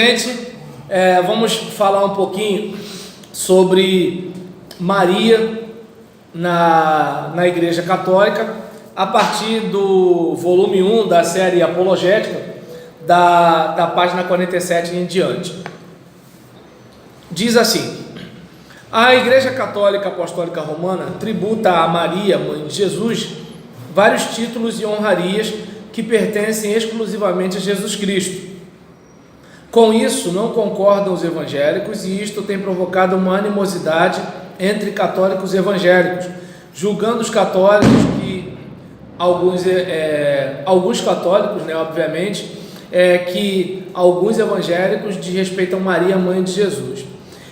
Gente, vamos falar um pouquinho sobre Maria na Igreja Católica, a partir do volume 1 da série Apologética, da página 47 em diante. Diz assim: a Igreja Católica Apostólica Romana tributa a Maria, mãe de Jesus, vários títulos e honrarias que pertencem exclusivamente a Jesus Cristo. Com isso, não concordam os evangélicos, e isto tem provocado uma animosidade entre católicos e evangélicos, julgando os católicos que alguns católicos, obviamente, que alguns evangélicos desrespeitam Maria, mãe de Jesus.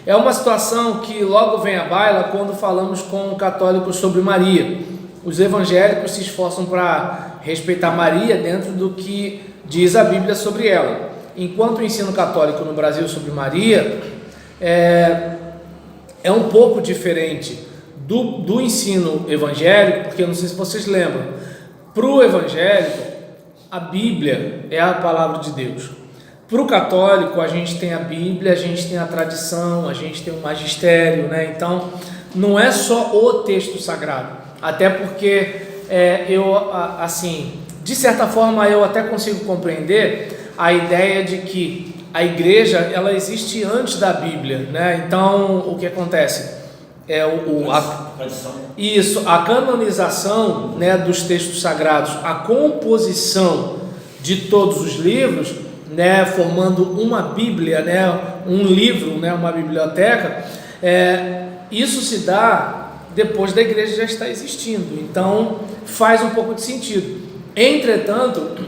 É uma situação que logo vem à baila quando falamos com católicos sobre Maria. Os evangélicos se esforçam para respeitar Maria dentro do que diz a Bíblia sobre ela, enquanto o ensino católico no Brasil sobre Maria é um pouco diferente do ensino evangélico, porque eu não sei se vocês lembram, para o evangélico a Bíblia é a palavra de Deus. Para o católico a gente tem a Bíblia, a gente tem a tradição, a gente tem o magistério, Então não é só o texto sagrado, até porque de certa forma eu até consigo compreender a ideia de que a igreja ela existe antes da Bíblia, Então o que acontece a canonização, dos textos sagrados, a composição de todos os livros, formando uma Bíblia, um livro, uma biblioteca, isso se dá depois da igreja já estar existindo, então faz um pouco de sentido. Entretanto,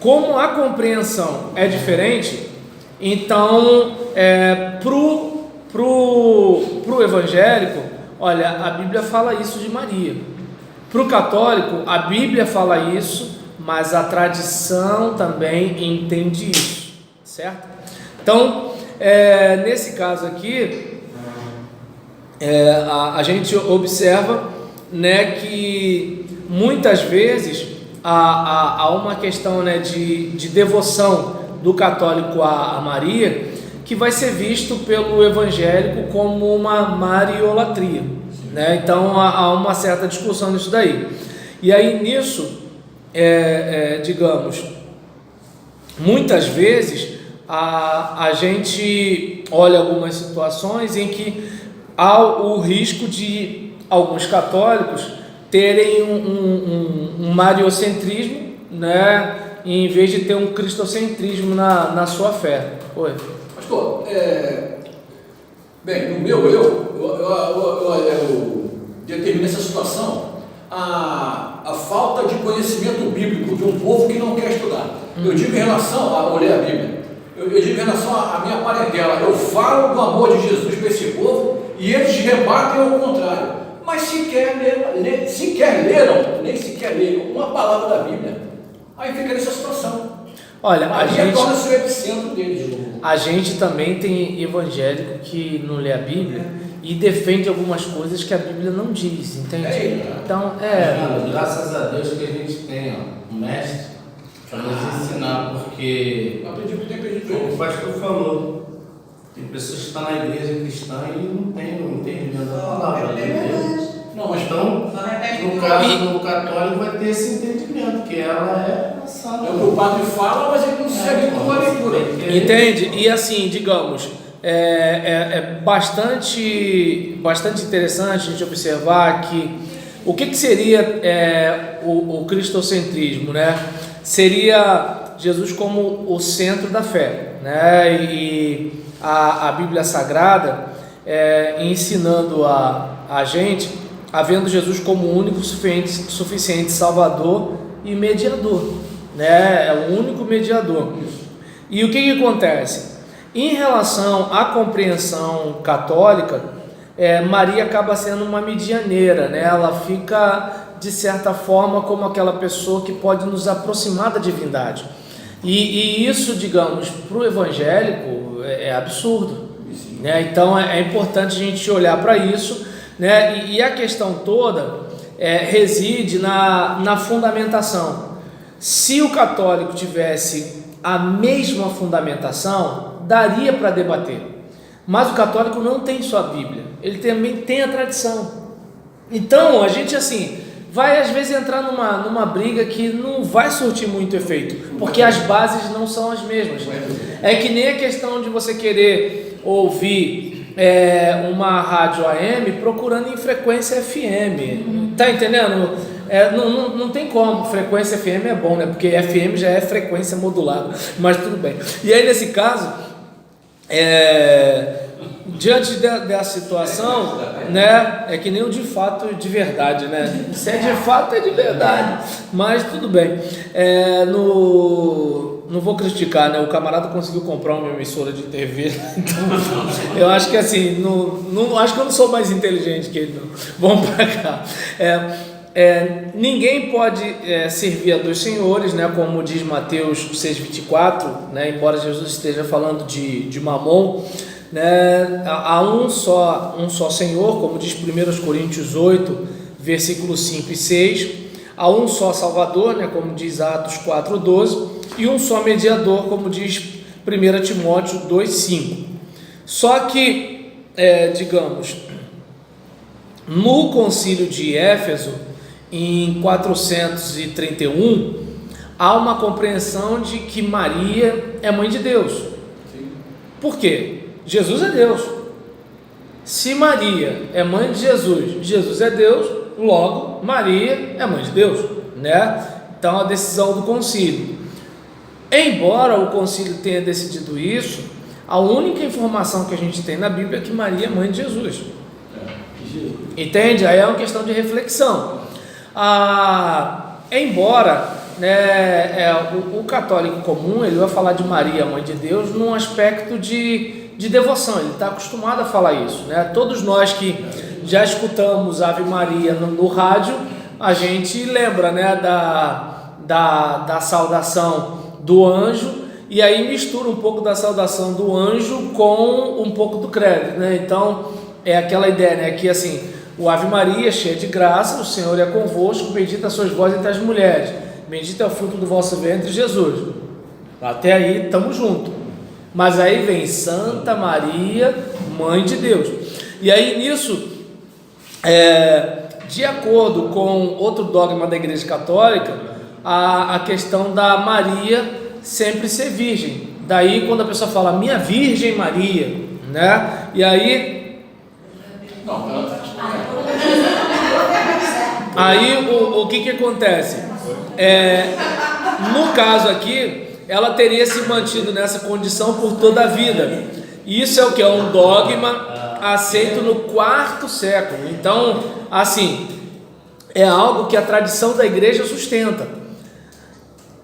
como a compreensão é diferente, então pro evangélico, olha, a Bíblia fala isso de Maria. Pro católico, a Bíblia fala isso, mas a tradição também entende isso, certo? Então, nesse caso aqui, a gente observa, que muitas vezes há uma questão, de devoção do católico a Maria, que vai ser visto pelo evangélico como uma mariolatria, Então há uma certa discussão nisso daí. E aí nisso, digamos, muitas vezes a gente olha algumas situações em que há o risco de alguns católicos terem um mariocentrismo, em vez de ter um cristocentrismo na sua fé. Oi. Pastor, bem, no meu eu determino essa situação a falta de conhecimento bíblico de um povo que não quer estudar. Eu digo em relação a ler a Bíblia, eu digo em relação à minha parentela, eu falo do amor de Jesus para esse povo e eles rebatem ao contrário, mas nem sequer leram uma palavra da Bíblia, aí fica nessa situação. Olha, torna-se o epicentro deles. A gente também tem evangélico que não lê a Bíblia e defende algumas coisas que a Bíblia não diz, entende? Então, graças a Deus que a gente tem um mestre para nos ensinar, porque o pastor falou, tem pessoas que estão na igreja cristã e não tem o entendimento da palavra de Deus. Não, mas então, no caso do católico vai ter esse entendimento, que ela é o que o padre fala, mas ele não segue com a leitura. Entende? E assim, digamos, é bastante interessante a gente observar que o que seria o cristocentrismo, Seria Jesus como o centro da fé, E a Bíblia Sagrada ensinando a gente, havendo Jesus como único, suficiente Salvador e mediador, É o único mediador. E o que acontece? Em relação à compreensão católica, Maria acaba sendo uma medianeira, Ela fica, de certa forma, como aquela pessoa que pode nos aproximar da divindade. E isso, digamos, para o evangélico é absurdo, Então é importante a gente olhar para isso, E a questão toda reside na fundamentação. Se o católico tivesse a mesma fundamentação, daria para debater. Mas o católico não tem só a Bíblia, ele também tem a tradição. Então a gente assim vai às vezes entrar numa briga que não vai surtir muito efeito, porque as bases não são as mesmas. É que nem a questão de você querer ouvir uma rádio AM procurando em frequência FM, tá entendendo? Não tem como. Frequência FM é bom, né? Porque FM já é frequência modulada, mas tudo bem. E aí nesse caso, diante dessa situação, né, é que nem o de fato de verdade, né? Se é de fato, é de verdade, mas tudo bem. Não vou criticar, né? O camarada conseguiu comprar uma emissora de TV, então eu acho que assim, acho que eu não sou mais inteligente que ele, não. Vamos pra cá. Ninguém pode servir a dois senhores, né? Como diz Mateus 6,24, né? Embora Jesus esteja falando de Mamon, né? Há um só Senhor, como diz 1 Coríntios 8, versículos 5 e 6, há um só Salvador, né? Como diz Atos 4,12, e um só mediador, como diz 1 Timóteo 2,5. Só que, digamos, no concílio de Éfeso, em 431, há uma compreensão de que Maria é mãe de Deus. Por quê? Jesus é Deus. Se Maria é mãe de Jesus, Jesus é Deus, logo Maria é mãe de Deus, né? Então a decisão do concílio. Embora o concílio tenha decidido isso, a única informação que a gente tem na Bíblia é que Maria é mãe de Jesus. Entende? Aí é uma questão de reflexão. Embora, né, o católico comum ele vai falar de Maria, mãe de Deus, num aspecto de devoção, ele está acostumado a falar isso, né? Todos nós que já escutamos Ave Maria no rádio, a gente lembra, né, da saudação do anjo, e aí mistura um pouco da saudação do anjo com um pouco do credo, né? Então é aquela ideia, né, que assim, o Ave Maria, cheia de graça, o Senhor é convosco, bendita sois vós entre as mulheres, bendito é o fruto do vosso ventre, Jesus. Até aí estamos juntos. Mas aí vem Santa Maria, Mãe de Deus. E aí nisso, de acordo com outro dogma da Igreja Católica, a questão da Maria sempre ser virgem. Daí quando a pessoa fala, minha Virgem Maria, né? E aí... Aí o que acontece? No caso aqui, ela teria se mantido nessa condição por toda a vida. Isso é o que? É um dogma aceito no IV século. Então, assim, é algo que a tradição da igreja sustenta.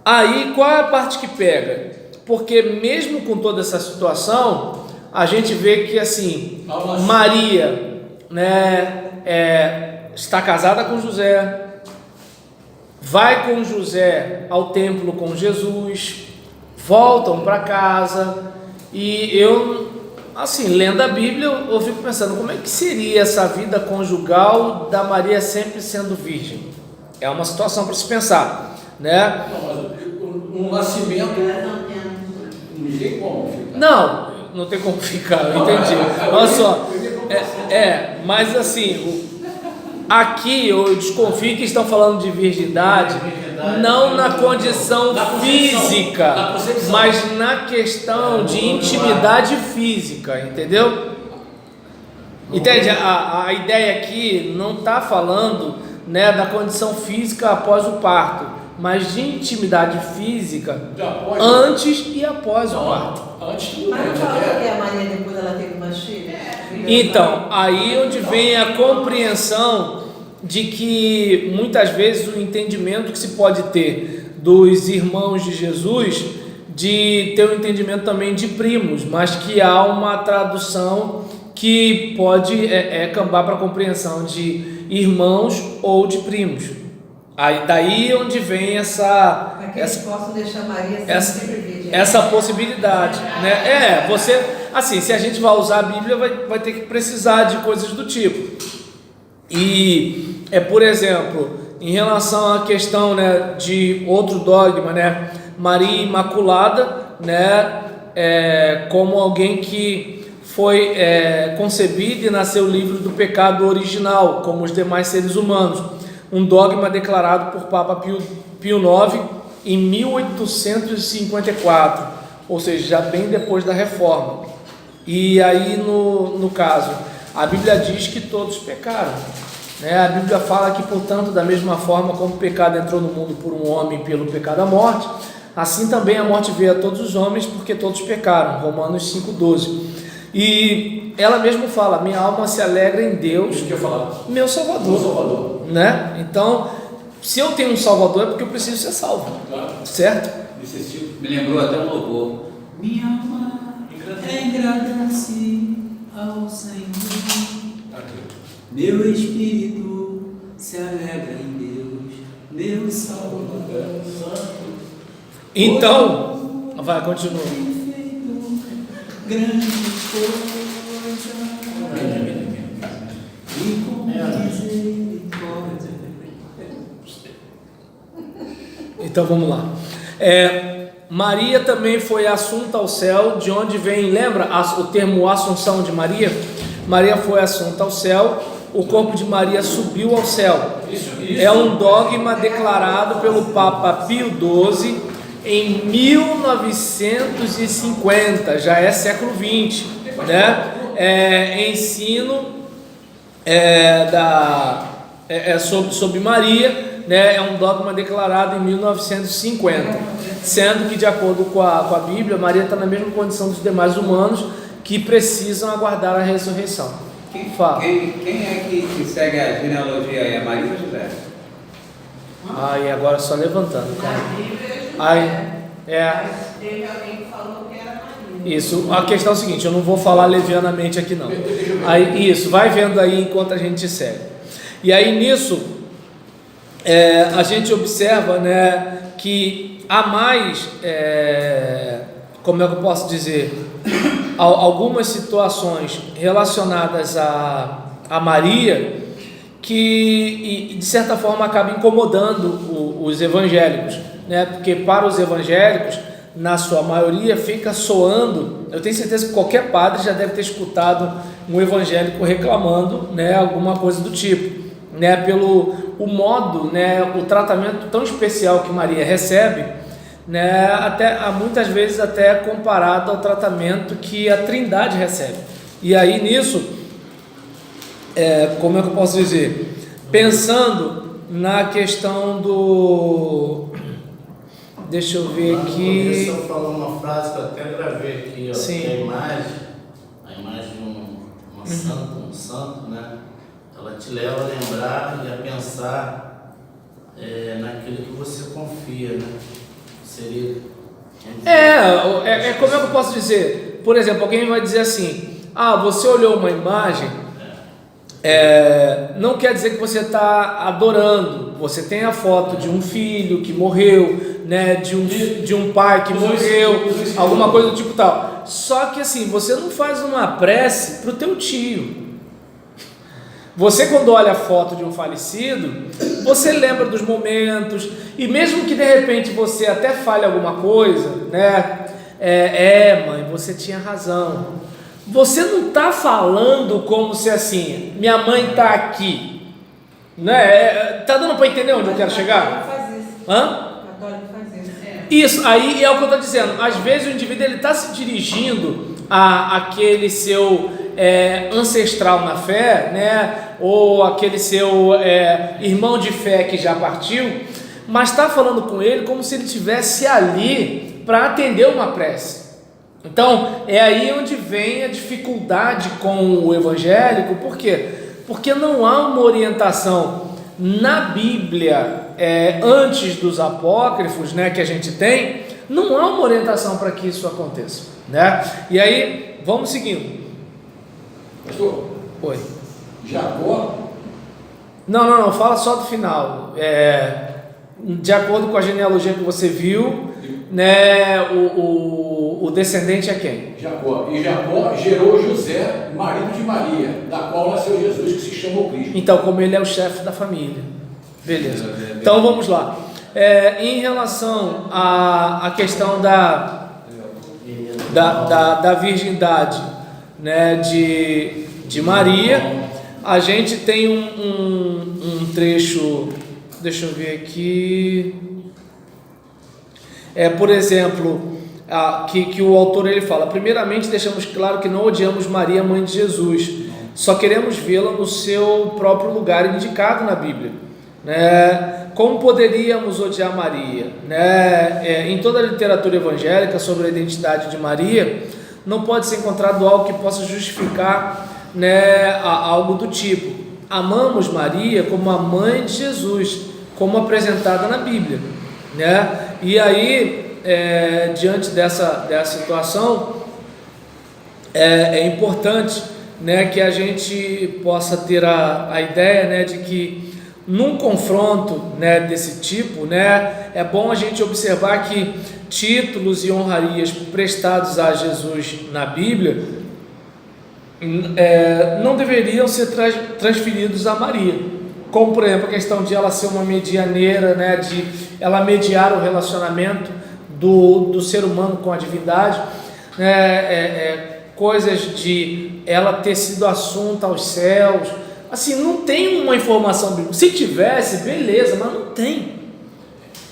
Aí, qual é a parte que pega? Porque mesmo com toda essa situação, a gente vê que, assim, Maria, né, está casada com José, vai com José ao templo com Jesus, voltam para casa, e eu, assim, lendo a Bíblia, eu fico pensando, como é que seria essa vida conjugal da Maria sempre sendo virgem? É uma situação para se pensar, né? Um nascimento não tem como ficar. Não tem como ficar, eu entendi. Olha só, mas assim, aqui eu desconfio que estão falando de virgindade, não na condição física, mas na questão de intimidade física, entendeu? Entende? A ideia aqui não está falando, né, da condição física após o parto, mas de intimidade física antes e após o parto. Antes Mas não fala que a Maria depois ela teve uma filha? Então, aí onde vem a compreensão de que muitas vezes o entendimento que se pode ter dos irmãos de Jesus, de ter um entendimento também de primos, mas que há uma tradução que pode cambar para a compreensão de irmãos ou de primos. Aí daí onde vem essa possam deixar Maria sempre virgem. Essa possibilidade, né? Você, assim, se a gente vai usar a Bíblia, vai ter que precisar de coisas do tipo. E por exemplo, em relação à questão, né, de outro dogma, né, Maria Imaculada, né, como alguém que foi concebida e nasceu livre do pecado original, como os demais seres humanos. Um dogma declarado por Papa Pio IX em 1854, ou seja, já bem depois da Reforma. E aí, no caso, a Bíblia diz que todos pecaram, né? A Bíblia fala que, portanto, da mesma forma como o pecado entrou no mundo por um homem, pelo pecado a morte, assim também a morte veio a todos os homens, porque todos pecaram. Romanos 5,12. E ela mesma fala: minha alma se alegra em Deus, meu Salvador. Né? Então, se eu tenho um Salvador, é porque eu preciso ser salvo, certo? Me lembrou até um louvor. Minha alma engrandece ao Senhor, meu espírito se alegra em Deus, meu Salvador. Então, vai, continua. Grande coisa, e com misericórdia. Então vamos lá. Maria também foi assunta ao céu, de onde vem, lembra o termo Assunção de Maria? Maria foi assunta ao céu, o corpo de Maria subiu ao céu. É um dogma declarado pelo Papa Pio XII em 1950, já é século XX, né? Ensino sobre Maria, né? É um dogma declarado em 1950, sendo que, de acordo com a Bíblia, Maria está na mesma condição dos demais humanos que precisam aguardar a ressurreição. Quem é que segue a genealogia aí? É Maria ou José? Aí agora só levantando, cara. Teve alguém que falou que era Maria. Isso, a questão é o seguinte, eu não vou falar levianamente aqui não. Aí, isso, vai vendo aí enquanto a gente segue. E aí nisso, a gente observa, né, que há mais, como é que eu posso dizer, algumas situações relacionadas a Maria que de certa forma acabam incomodando os evangélicos, né? Porque para os evangélicos, na sua maioria, fica soando. Eu tenho certeza que qualquer padre já deve ter escutado um evangélico reclamando, né, alguma coisa do tipo, né, pelo o modo, né, o tratamento tão especial que Maria recebe, né, muitas vezes até comparado ao tratamento que a Trindade recebe. E aí nisso, como é que eu posso dizer? Pensando na questão do... Deixa eu ver aqui. Eu falou uma frase que eu até gravei aqui, ó. Sim. Que a imagem de uma santa, um santo, né? Ela te leva a lembrar e a pensar naquilo que você confia, né? Seria. Como é que eu posso dizer? Por exemplo, alguém vai dizer assim: você olhou uma imagem, não quer dizer que você está adorando. Você tem a foto de um filho que morreu, né, de um pai que morreu, alguma coisa do tipo tal. Só que assim, você não faz uma prece para o teu tio. Você, quando olha a foto de um falecido, você lembra dos momentos, e mesmo que de repente você até fale alguma coisa, né, mãe, você tinha razão. Você não está falando como se assim, minha mãe está aqui, né? Tá dando para entender onde eu quero chegar? Católico faz isso. Isso, aí é o que eu estou dizendo. Às vezes o indivíduo está se dirigindo àquele seu ancestral na fé, né? Ou aquele seu irmão de fé que já partiu, mas está falando com ele como se ele estivesse ali para atender uma prece. Então, é aí onde vem a dificuldade com o evangélico. Por quê? Porque não há uma orientação na Bíblia, antes dos apócrifos, né, que a gente tem, não há uma orientação para que isso aconteça, né? E aí, vamos seguindo. Pastor? Oi. Jacó? Não, fala só do final. De acordo com a genealogia que você viu, né, o descendente é quem? Jacó. E Jacó gerou José, marido de Maria, da qual nasceu Jesus, que se chama o Cristo. Então, como ele é o chefe da família. Beleza. Então vamos lá. Em relação à questão da virgindade, né, de Maria, a gente tem um trecho, deixa eu ver aqui, por exemplo, que o autor ele fala: primeiramente deixamos claro que não odiamos Maria, mãe de Jesus, só queremos vê-la no seu próprio lugar indicado na Bíblia, né? Como poderíamos odiar Maria, né? Em toda a literatura evangélica sobre a identidade de Maria, não pode ser encontrado algo que possa justificar, né, algo do tipo: amamos Maria como a mãe de Jesus, como apresentada na Bíblia, né? E aí, diante dessa situação, é importante, né, que a gente possa ter a ideia, né, de que num confronto, né, desse tipo, né, é bom a gente observar que títulos e honrarias prestados a Jesus na Bíblia não deveriam ser transferidos a Maria, como por exemplo a questão de ela ser uma medianeira, né, de ela mediar o relacionamento do ser humano com a divindade, né, coisas de ela ter sido assunta aos céus. Assim, não tem uma informação bíblica. Se tivesse, beleza, mas não tem,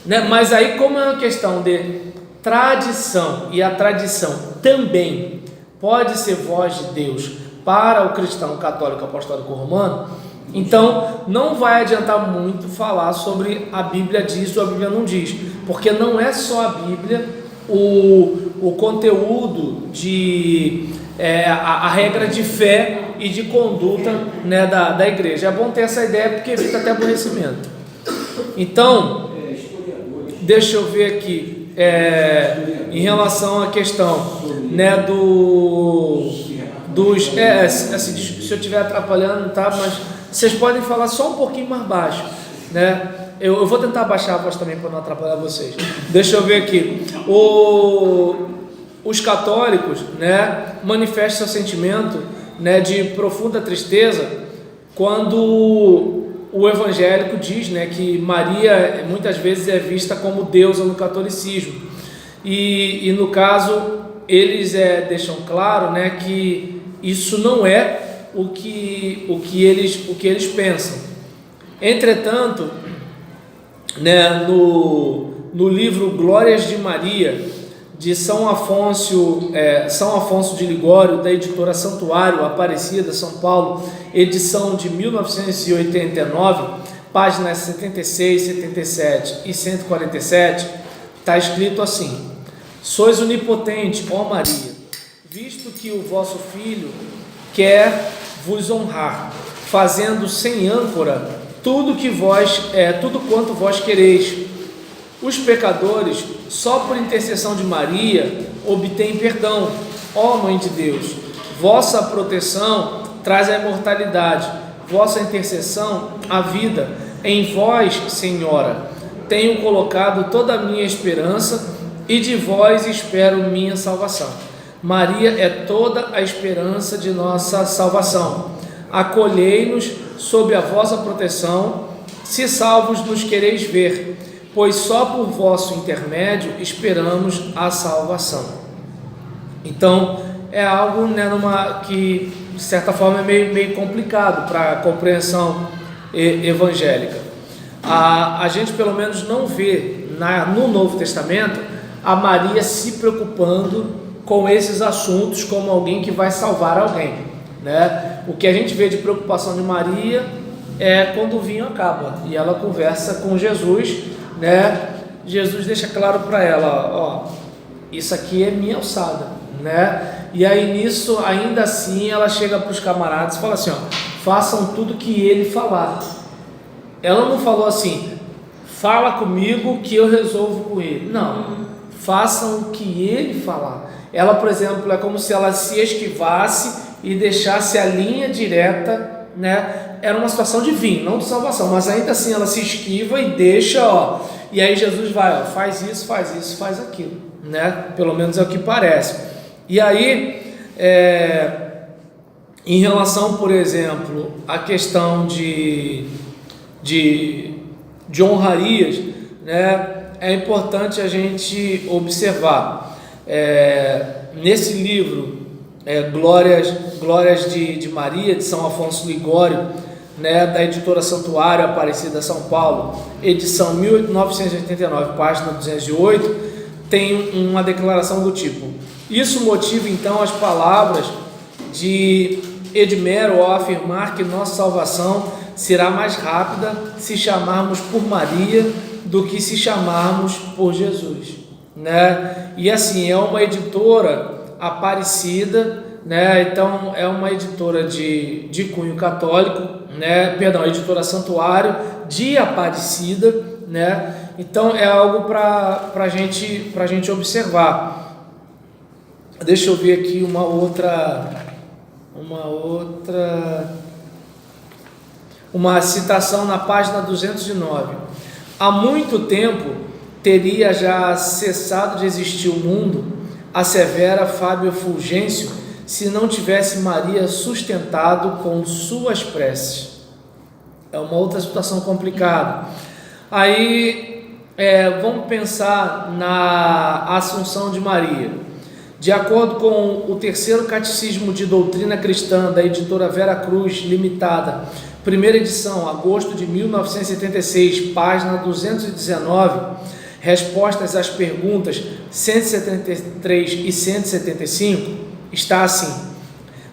né? Mas aí, como é uma questão de tradição, e a tradição também pode ser voz de Deus para o cristão católico apostólico romano, então não vai adiantar muito falar sobre a Bíblia diz ou a Bíblia não diz, porque não é só a Bíblia o conteúdo de a regra de fé e de conduta, né, da igreja. É bom ter essa ideia porque evita até aborrecimento. Então, deixa eu ver aqui, em relação à questão, né, assim, se eu estiver atrapalhando, tá? Mas vocês podem falar só um pouquinho mais baixo, né? Eu vou tentar baixar a voz também para não atrapalhar vocês. Deixa eu ver aqui. Os católicos, né, manifestam seu sentimento, né, de profunda tristeza quando o evangélico diz, né, que Maria muitas vezes é vista como deusa no catolicismo, e no caso eles deixam claro, né, que isso não é o que eles pensam. Entretanto, né, no livro Glórias de Maria, de São Afonso de Ligório, da editora Santuário, Aparecida, São Paulo, edição de 1989, páginas 76, 77 e 147, está escrito assim: sois onipotente, ó Maria, visto que o vosso Filho quer vos honrar, fazendo sem âncora tudo quanto vós quereis. Os pecadores, só por intercessão de Maria, obtêm perdão, ó Mãe de Deus. Vossa proteção traz a imortalidade, vossa intercessão a vida. Em vós, Senhora, tenho colocado toda a minha esperança e de vós espero minha salvação. Maria é toda a esperança de nossa salvação. Acolhei-nos sob a vossa proteção, se salvos nos quereis ver, pois só por vosso intermédio esperamos a salvação. Então, é algo, né, que de certa forma é meio complicado para a compreensão evangélica. A gente pelo menos não vê no Novo Testamento a Maria se preocupando com esses assuntos como alguém que vai salvar alguém, né? O que a gente vê de preocupação de Maria é quando o vinho acaba e ela conversa com Jesus, né? Jesus deixa claro para ela: ó, isso aqui é minha alçada, né? E aí nisso, ainda assim, ela chega para os camaradas e fala assim: ó, façam tudo que ele falar. Ela não falou assim: fala comigo que eu resolvo com ele. Não, façam o que ele falar. Ela, por exemplo, é como se ela se esquivasse e deixasse a linha direta, né? Era uma situação de vinho, não de salvação, mas ainda assim ela se esquiva e deixa, ó. E aí Jesus vai, ó, faz isso, faz aquilo, né? Pelo menos é o que parece. E aí, em relação, por exemplo, à questão de honrarias, né, é importante a gente observar. Nesse livro, Glórias de Maria, de São Afonso Ligório, né, da editora Santuário Aparecida São Paulo, edição 1989, página 208, tem uma declaração do tipo: isso motiva então as palavras de Edmero ao afirmar que nossa salvação será mais rápida se chamarmos por Maria do que se chamarmos por Jesus, né? E assim, é uma editora Aparecida, né? Então é uma editora de cunho católico, né? Perdão, editora Santuário de Aparecida, né? Então é algo para a gente observar. Deixa eu ver aqui uma citação na página 209. Há muito tempo teria já cessado de existir o mundo, assevera Fábio Fulgêncio, se não tivesse Maria sustentado com suas preces. É uma outra situação complicada. Aí vamos pensar na Assunção de Maria. De acordo com o terceiro Catecismo de Doutrina Cristã da editora Vera Cruz Limitada, primeira edição, agosto de 1976, página 219, respostas às perguntas 173 e 175, está assim: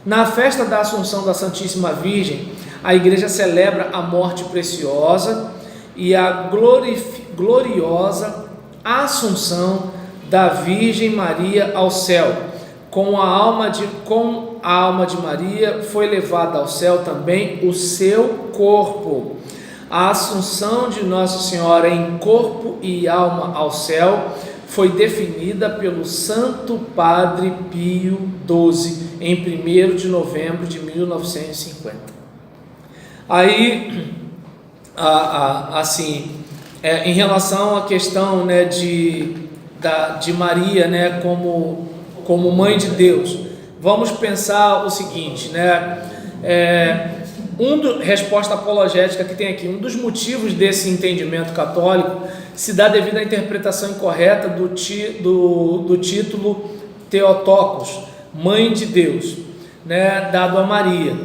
na festa da Assunção da Santíssima Virgem, a Igreja celebra a morte preciosa e a gloriosa Assunção da Virgem Maria ao céu. Com a alma de Maria foi levada ao céu também o seu corpo. A assunção de Nossa Senhora em corpo e alma ao céu foi definida pelo Santo Padre Pio XII em 1º de novembro de 1950. Aí, assim, em relação à questão, né, de Maria, né, como mãe de Deus, vamos pensar o seguinte, né? Resposta apologética que tem aqui: um dos motivos desse entendimento católico se dá devido à interpretação incorreta do título Theotokos, mãe de Deus, né, dado a Maria.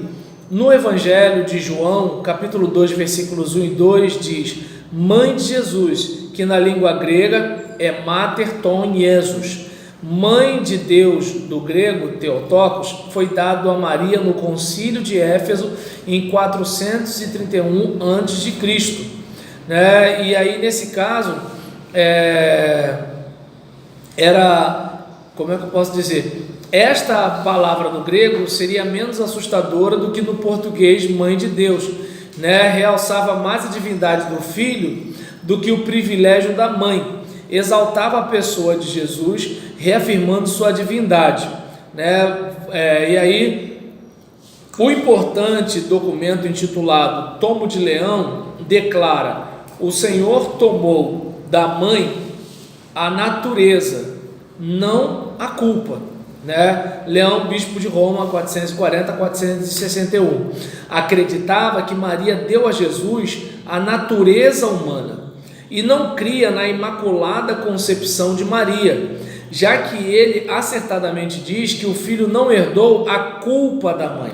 No Evangelho de João, capítulo 2, versículos 1 e 2, diz: mãe de Jesus, que na língua grega é Mater Ton Jesus. Mãe de Deus, do grego Theotokos, foi dado a Maria no concílio de Éfeso em 431 a.C., né? E aí nesse caso como é que eu posso dizer? Esta palavra no grego seria menos assustadora do que no português mãe de Deus, né? Realçava mais a divindade do filho do que o privilégio da mãe, exaltava a pessoa de Jesus, reafirmando sua divindade, né? E aí o importante documento intitulado Tomo de Leão declara: o Senhor tomou da mãe a natureza, não a culpa, né? Leão, bispo de Roma, 440 a 461, acreditava que Maria deu a Jesus a natureza humana e não cria na imaculada concepção de Maria, já que ele acertadamente diz que o filho não herdou a culpa da mãe,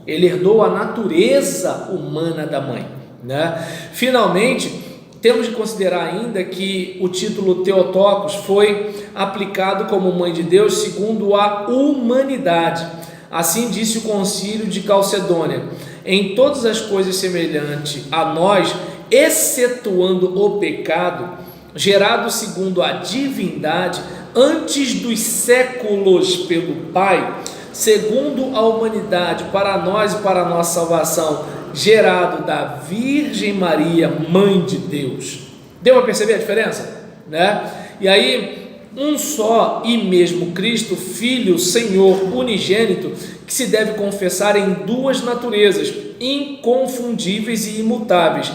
ele herdou a natureza humana da mãe, né? Finalmente, temos de considerar ainda que o título Theotokos foi aplicado como mãe de Deus segundo a humanidade. Assim disse o concílio de Calcedônia: em todas as coisas semelhante a nós, excetuando o pecado, gerado segundo a divindade, antes dos séculos pelo Pai, segundo a humanidade, para nós e para a nossa salvação, gerado da Virgem Maria, Mãe de Deus. Deu para perceber a diferença, né? E aí, um só e mesmo Cristo, Filho, Senhor, unigênito, que se deve confessar em duas naturezas, inconfundíveis e imutáveis,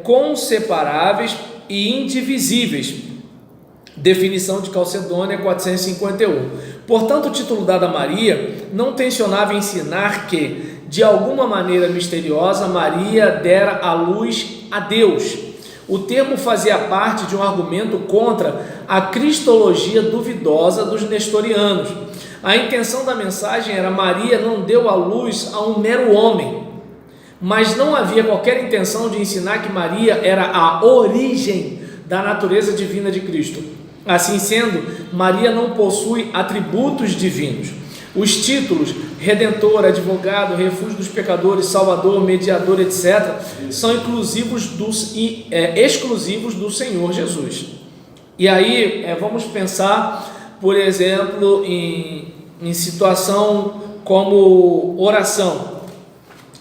conseparáveis e indivisíveis. Definição de Calcedônia 451. Portanto, o título dado a Maria não tensionava ensinar que, de alguma maneira misteriosa, Maria dera à luz a Deus. O termo fazia parte de um argumento contra a cristologia duvidosa dos nestorianos. A intenção da mensagem era: Maria não deu à luz a um mero homem, mas não havia qualquer intenção de ensinar que Maria era a origem da natureza divina de Cristo. Assim sendo, Maria não possui atributos divinos. Os títulos Redentor, Advogado, Refúgio dos Pecadores, Salvador, Mediador, etc., são exclusivos do Senhor Jesus. E aí, vamos pensar, por exemplo, em situação como oração.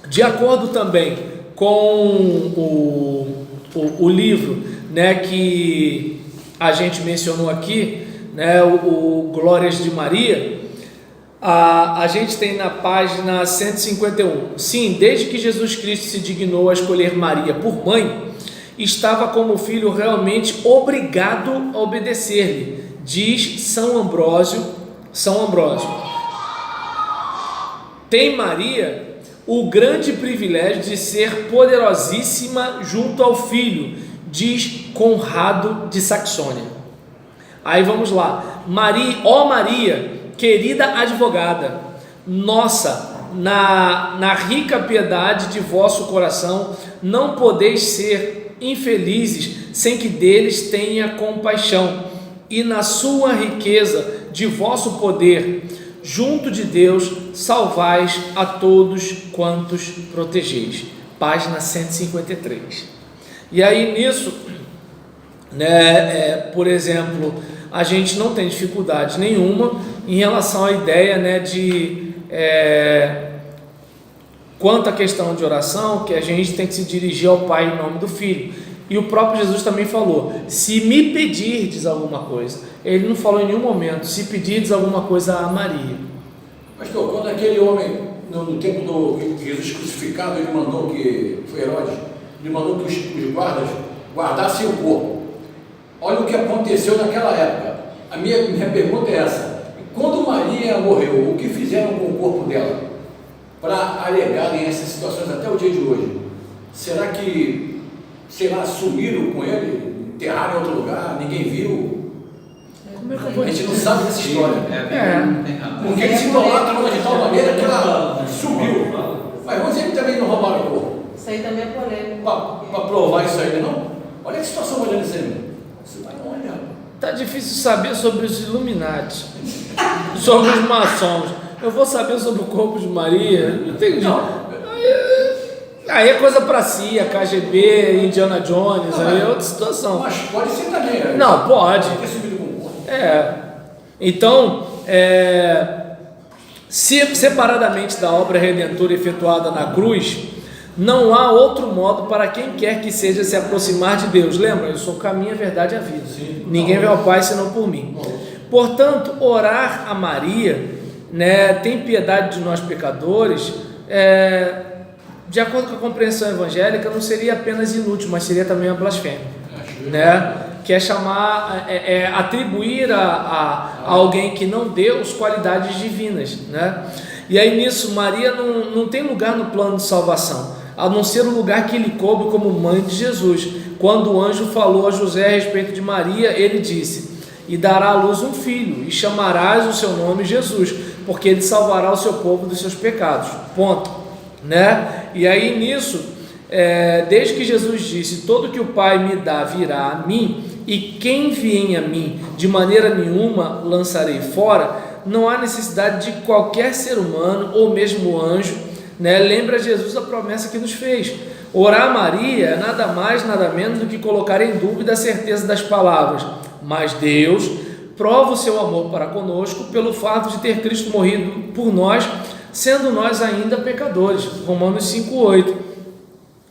De acordo também com o livro, né, que a gente mencionou aqui, né, o Glórias de Maria, a gente tem na página 151: sim, desde que Jesus Cristo se dignou a escolher Maria por mãe, estava como filho realmente obrigado a obedecer-lhe, diz São Ambrósio. Tem Maria o grande privilégio de ser poderosíssima junto ao filho, diz Conrado de Saxônia. Aí vamos lá: Maria, ó Maria, querida advogada, nossa, na rica piedade de vosso coração, não podeis ser infelizes sem que deles tenha compaixão, e na sua riqueza de vosso poder, junto de Deus, salvais a todos quantos protegeis. Página 153. E aí nisso, né, por exemplo, a gente não tem dificuldade nenhuma em relação à ideia, né, de quanto à questão de oração, que a gente tem que se dirigir ao Pai em nome do Filho. E o próprio Jesus também falou: se me pedirdes alguma coisa. Ele não falou em nenhum momento: se pedirdes alguma coisa a Maria. Pastor, quando aquele homem, no tempo do Jesus crucificado, ele mandou que, foi Herodes, ele mandou que os guardas guardassem o corpo. Olha o que aconteceu naquela época. A minha pergunta é essa: quando Maria morreu, o que fizeram com o corpo dela para alegarem essas situações até o dia de hoje? Será que, sei lá, sumiram com ele, enterraram em outro lugar, ninguém viu? Como é que eu vou A gente não sabe dessa história. Porque Mas eles é idolatram de tal polêmico. maneira que ela sumiu. Mas vamos dizer que também não roubaram o corpo. Isso aí também é polêmico. Para provar isso aí, não? Olha que situação olhando isso aí. Você vai olhar. Tá difícil saber sobre os Illuminati, sobre os maçons. Eu vou saber sobre o corpo de Maria? Não tem jeito. Aí é coisa pra si, a KGB, Indiana Jones, aí é outra situação. Mas pode ser também. Né? Não, pode. Ter sumido com o corpo. Então, separadamente da obra redentora efetuada na cruz, não há outro modo para quem quer que seja se aproximar de Deus. Lembra? Eu sou o caminho, a verdade e a vida. Sim. Ninguém vê ao Pai senão por mim. Portanto, orar a Maria, né, tem piedade de nós pecadores, de acordo com a compreensão evangélica, não seria apenas inútil, mas seria também uma blasfêmia, né? Que é chamar, atribuir a alguém que não Deus qualidades divinas, né? E aí nisso Maria não tem lugar no plano de salvação, a não ser o lugar que lhe coube como mãe de Jesus. Quando o anjo falou a José a respeito de Maria, ele disse: e dará à luz um filho, e chamarás o seu nome Jesus, porque ele salvará o seu povo dos seus pecados. Ponto, né? E aí nisso, desde que Jesus disse: todo que o Pai me dá virá a mim, e quem vier a mim de maneira nenhuma lançarei fora, não há necessidade de qualquer ser humano ou mesmo anjo, né? Lembra Jesus a promessa que nos fez. Orar a Maria é nada mais, nada menos do que colocar em dúvida a certeza das palavras: mas Deus prova o seu amor para conosco pelo fato de ter Cristo morrido por nós, sendo nós ainda pecadores. Romanos 5,8.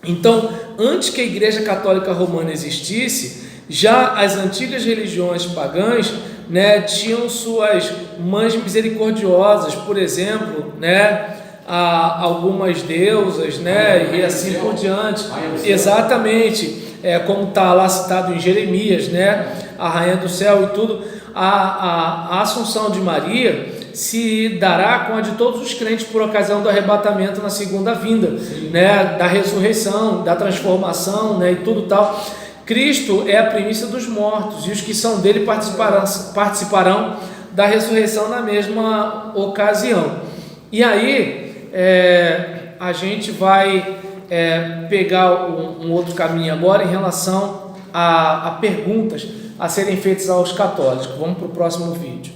Então, antes que a Igreja Católica Romana existisse, já as antigas religiões pagãs, né, tinham suas mães misericordiosas, por exemplo, né, algumas deusas, né, e assim por diante. Exatamente, como está lá citado em Jeremias, né, a Rainha do Céu e tudo. A Assunção de Maria se dará com a de todos os crentes por ocasião do arrebatamento na segunda vinda, né, da ressurreição, da transformação, né, e tudo tal. Cristo é a primícia dos mortos, e os que são dele participarão da ressurreição na mesma ocasião. E aí a gente vai pegar um outro caminho agora em relação a perguntas a serem feitas aos católicos. Vamos para o próximo vídeo.